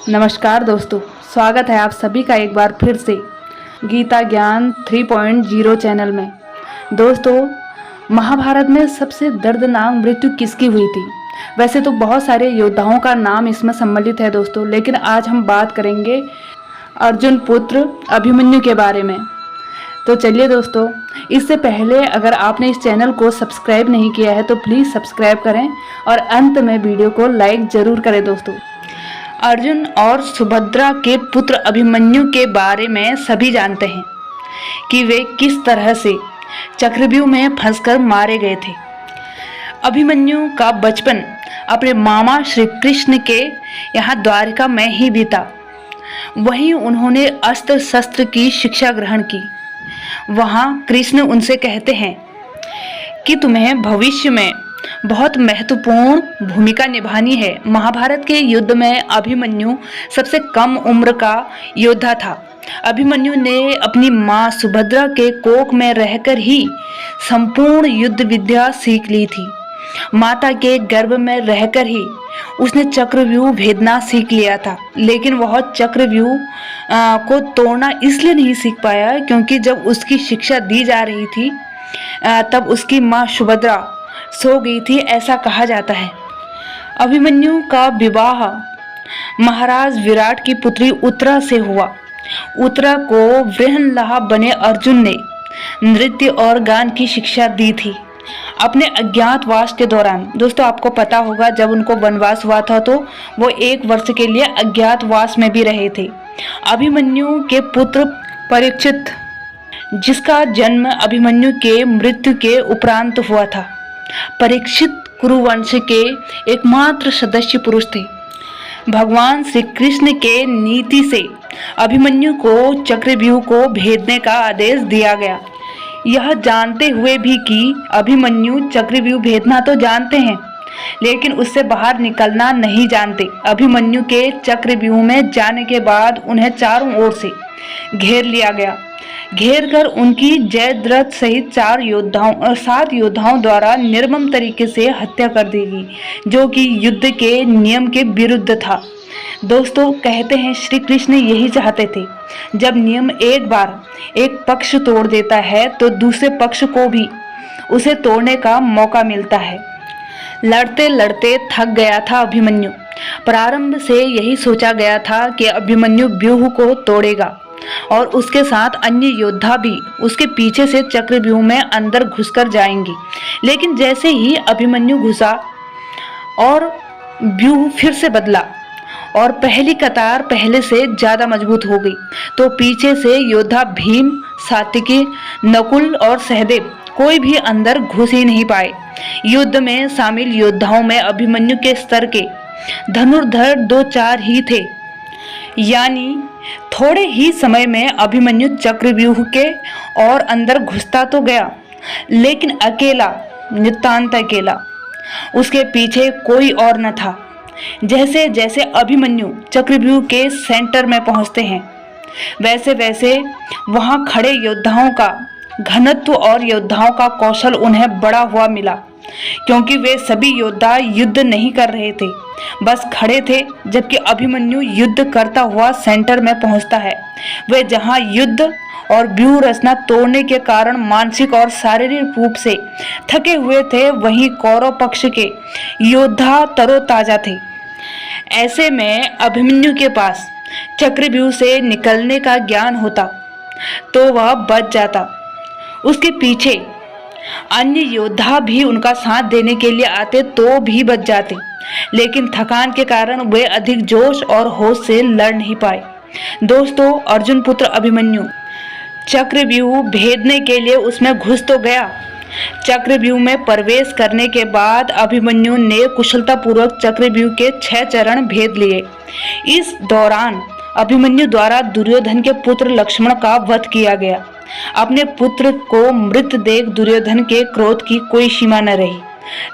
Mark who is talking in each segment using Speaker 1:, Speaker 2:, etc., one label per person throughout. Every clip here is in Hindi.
Speaker 1: नमस्कार दोस्तों, स्वागत है आप सभी का एक बार फिर से गीता ज्ञान 3.0 चैनल में। दोस्तों, महाभारत में सबसे दर्दनाक मृत्यु किसकी हुई थी? वैसे तो बहुत सारे योद्धाओं का नाम इसमें सम्मिलित है दोस्तों, लेकिन आज हम बात करेंगे अर्जुन पुत्र अभिमन्यु के बारे में। तो चलिए दोस्तों, इससे पहले अगर आपने इस चैनल को सब्सक्राइब नहीं किया है तो प्लीज़ सब्सक्राइब करें और अंत में वीडियो को लाइक ज़रूर करें दोस्तों। अर्जुन और सुभद्रा के पुत्र अभिमन्यु के बारे में सभी जानते हैं कि वे किस तरह से चक्रव्यूह में फंसकर मारे गए थे। अभिमन्यु का बचपन अपने मामा श्री कृष्ण के यहाँ द्वारिका में ही बीता। वहीं उन्होंने अस्त्र शस्त्र की शिक्षा ग्रहण की। वहाँ कृष्ण उनसे कहते हैं कि तुम्हें भविष्य में बहुत महत्वपूर्ण भूमिका निभानी है। महाभारत के युद्ध में अभिमन्यु सबसे कम उम्र का योद्धा था। अभिमन्यु ने अपनी मां सुभद्रा के कोख में रहकर ही संपूर्ण युद्ध विद्या सीख ली थी। माता के गर्भ में रहकर ही उसने चक्रव्यूह भेदना सीख लिया था, लेकिन वह चक्रव्यूह को तोड़ना इसलिए नहीं सीख पाया क्योंकि जब उसकी शिक्षा दी जा रही थी तब उसकी मां सुभद्रा सो गई थी, ऐसा कहा जाता है। अभिमन्यु का विवाह महाराज विराट की पुत्री उत्तरा से हुआ। उत्तरा को वृहनलाहा बने अर्जुन ने नृत्य और गान की शिक्षा दी थी अपने अज्ञातवास के दौरान। दोस्तों, आपको पता होगा जब उनको वनवास हुआ था तो वो 1 वर्ष के लिए अज्ञातवास में भी रहे थे। अभिमन्यु के पुत्र परीक्षित, जिसका जन्म अभिमन्यु के मृत्यु के उपरांत हुआ था। परीक्षित कुरुवंश के एकमात्र सदस्य पुरुष थे। भगवान श्री कृष्ण के नीति से अभिमन्यु को चक्रव्यूह को भेदने का आदेश दिया गया, यह जानते हुए भी कि अभिमन्यु चक्रव्यूह भेदना तो जानते हैं लेकिन उससे बाहर निकलना नहीं जानते। अभिमन्यु के चक्रव्यूह में जाने के बाद उन्हें चारों ओर से घेर लिया गया। घेर कर उनकी जयद्रथ सहित 7 योद्धाओं द्वारा निर्मम तरीके से हत्या कर दी गई, जो कि युद्ध के नियम के विरुद्ध था। दोस्तों, कहते हैं श्री कृष्ण यही चाहते थे। जब नियम एक बार एक पक्ष तोड़ देता है तो दूसरे पक्ष को भी उसे तोड़ने का मौका मिलता है। लड़ते लड़ते थक गया था अभिमन्यु। प्रारंभ से यही सोचा गया था कि अभिमन्यु व्यूह को तोड़ेगा और उसके साथ अन्य योद्धा भी उसके पीछे से चक्रव्यूह में अंदर घुसकर जाएंगे। लेकिन जैसे ही अभिमन्यु घुसा और व्यूह फिर से बदला और पहली कतार पहले से ज्यादा मजबूत हो गई, तो पीछे से योद्धा भीम, सात्विकी, नकुल और सहदेव कोई भी अंदर घुस ही नहीं पाए। युद्ध में शामिल योद्धाओं में अभिमन्यु के स्तर के धनुर्धर 2-4 ही थे। यानी थोड़े ही समय में अभिमन्यु चक्रव्यूह के और अंदर घुसता तो गया, लेकिन अकेला, नितांत अकेला। उसके पीछे कोई और न था। जैसे जैसे अभिमन्यु चक्रव्यूह के सेंटर में पहुंचते हैं, वैसे वैसे वहां खड़े योद्धाओं का घनत्व और योद्धाओं का कौशल उन्हें बढ़ा हुआ मिला, क्योंकि वे सभी योद्धा युद्ध नहीं कर रहे थे, बस खड़े थे। जबकि अभिमन्यु युद्ध करता हुआ सेंटर में पहुंचता है। वे जहां युद्ध और व्यूह रचना तोड़ने के कारण मानसिक और शारीरिक रूप से थके हुए थे, वहीं कौरव पक्ष के योद्धा तरोताजा थे। ऐसे में अभिमन्यु के पास चक्रव्यूह से निकलने का ज्ञान होता तो वह बच जाता। उसके पीछे अन्य योद्धा भी उनका साथ देने के लिए आते तो भी बच जाते, लेकिन थकान के कारण वे अधिक जोश और होश से लड़ नहीं पाए। दोस्तों, अर्जुन पुत्र अभिमन्यु चक्रव्यूह भेदने के लिए उसमें घुस तो गया। चक्रव्यूह में प्रवेश करने के बाद अभिमन्यु ने कुशलतापूर्वक चक्रव्यूह के 6 चरण भेद लिए। इस दौरान अभिमन्यु द्वारा दुर्योधन के पुत्र लक्ष्मण का वध किया गया। अपने पुत्र को मृत देख दुर्योधन के क्रोध की कोई सीमा न रही।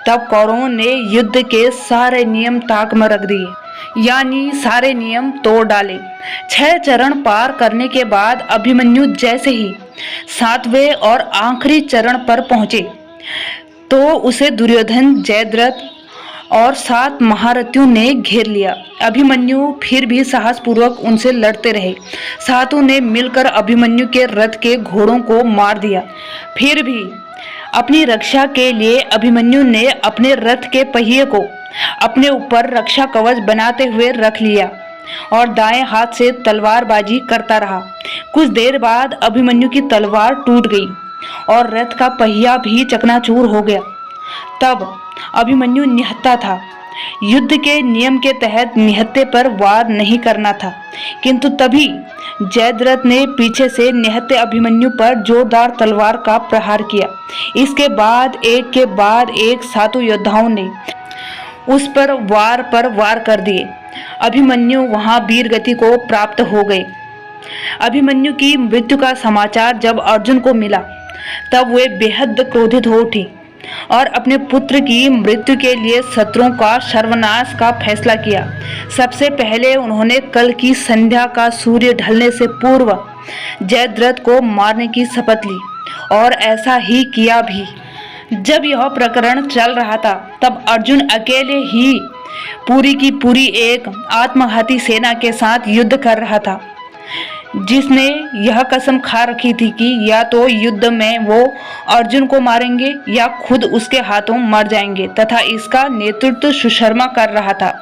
Speaker 1: तब कौरवों ने युद्ध के सारे नियम ताक में रख दिए, यानी सारे नियम तोड़ डाले। 6 चरण पार करने के बाद अभिमन्यु जैसे ही 7वें और आखिरी चरण पर पहुंचे तो उसे दुर्योधन, जयद्रथ और 7 महारथियों ने घेर लिया। अभिमन्यु फिर भी साहसपूर्वक उनसे लड़ते रहे। सातों ने मिलकर अभिमन्यु के रथ के घोड़ों को मार दिया। फिर भी अपनी रक्षा के लिए अभिमन्यु ने अपने रथ के पहिए को अपने ऊपर रक्षा कवच बनाते हुए रख लिया और दाएं हाथ से तलवारबाजी करता रहा। कुछ देर बाद अभिमन्यु की तलवार टूट गई और रथ का पहिया भी चकनाचूर हो गया। तब अभिमन्यु निहत्था था। युद्ध के नियम के तहत निहत्थे पर वार नहीं करना था, किंतु तभी जयद्रथ ने पीछे से निहत्थे अभिमन्यु पर जोरदार तलवार का प्रहार किया। इसके बाद एक के बाद एक 7 योद्धाओं ने उस पर वार कर दिए। अभिमन्यु वहां वीरगति को प्राप्त हो गए। अभिमन्यु की मृत्यु का समाचार जब अर्जुन को मिला तब वे बेहद क्रोधित हो उठी और अपने पुत्र की मृत्यु के लिए शत्रुओं का सर्वनाश का फैसला किया। सबसे पहले उन्होंने कल की संध्या का सूर्य ढलने से पूर्व जयद्रथ को मारने की शपथ ली और ऐसा ही किया भी। जब यह प्रकरण चल रहा था तब अर्जुन अकेले ही पूरी की पूरी एक आत्मघाती सेना के साथ युद्ध कर रहा था, जिसने यह कसम खा रखी थी कि या तो युद्ध में वो अर्जुन को मारेंगे या खुद उसके हाथों मर जाएंगे, तथा इसका नेतृत्व सुशर्मा कर रहा था,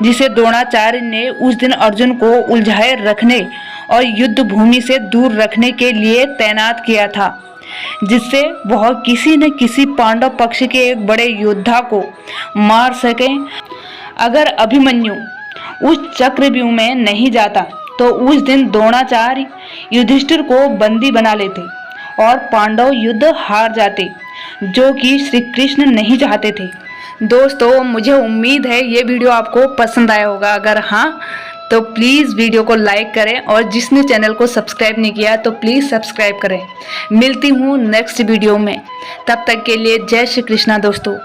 Speaker 1: जिसे द्रोणाचार्य ने उस दिन अर्जुन को उलझाए रखने और युद्ध भूमि से दूर रखने के लिए तैनात किया था, जिससे वह किसी न किसी पांडव पक्ष के एक बड़े योद्धा को मार सके। अगर अभिमन्यु उस चक्रव्यूह में नहीं जाता तो उस दिन द्रोणाचार्य युधिष्ठिर को बंदी बना लेते और पांडव युद्ध हार जाते, जो कि श्री कृष्ण नहीं चाहते थे। दोस्तों, मुझे उम्मीद है ये वीडियो आपको पसंद आया होगा। अगर हाँ तो प्लीज़ वीडियो को लाइक करें और जिसने चैनल को सब्सक्राइब नहीं किया तो प्लीज़ सब्सक्राइब करें। मिलती हूँ नेक्स्ट वीडियो में, तब तक के लिए जय श्री कृष्णा दोस्तों।